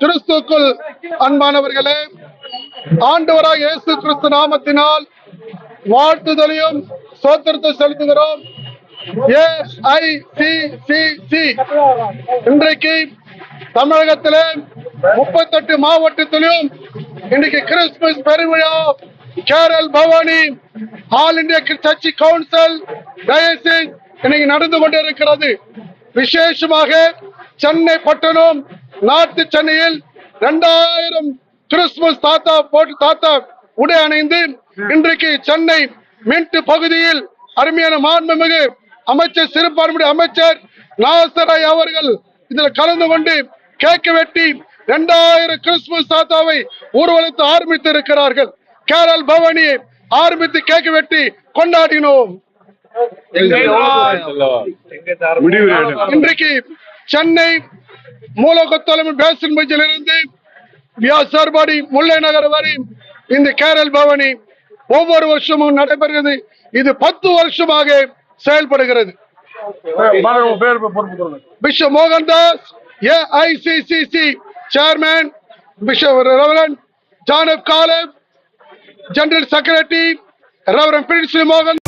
கிறிஸ்துக்குள் அன்பானவர்களே, ஆண்டவராக இயேசு கிறிஸ்து நாமத்தினால் வாழ்த்துதலையும் சோத்திரத்தை செலுத்துகிறோம். AICCC இன்றைக்கு தமிழகத்திலே 38 மாவட்டத்திலும் இன்றைக்கு கிறிஸ்துமஸ் பெருவிழா carol Bhavani all India church council diocese இன்னைக்கு நடந்து கொண்டிருக்கிறது. விசேஷமாக சென்னை பட்டணம் நார்த் சென்னையில் 2000 கிறிஸ்துமஸ் தாத்தா உடை அணிந்து இன்றைக்கு சென்னை மின்ட் பகுதியில் அருமையான மாண்புமிகு அமைச்சர் சிறுபான்மை அமைச்சர் நாசராய் அவர்கள் இதில் கலந்து கொண்டு கேக் வெட்டி 2000 கிறிஸ்துமஸ் தாத்தாவை ஊர்வலத்தை ஆரம்பித்து இருக்கிறார்கள். கேரல் பவானியை ஆரம்பித்து கேக் வெட்டி கொண்டாடினோம். இன்றைக்கு சென்னை மூலகொத்தளம் பேசன் பஞ்சிலிருந்து வியாசார்பாடி முல்லை நகர் வரை இந்த கேரல் பவானி ஒவ்வொரு வருஷமும் நடைபெறுகிறது. இது 10 வருஷமாக செயல்படுகிறது. Bishop Mohandas AICCC chairman, bishop reverend John F Caleb general secretary, reverend princely மோகன்.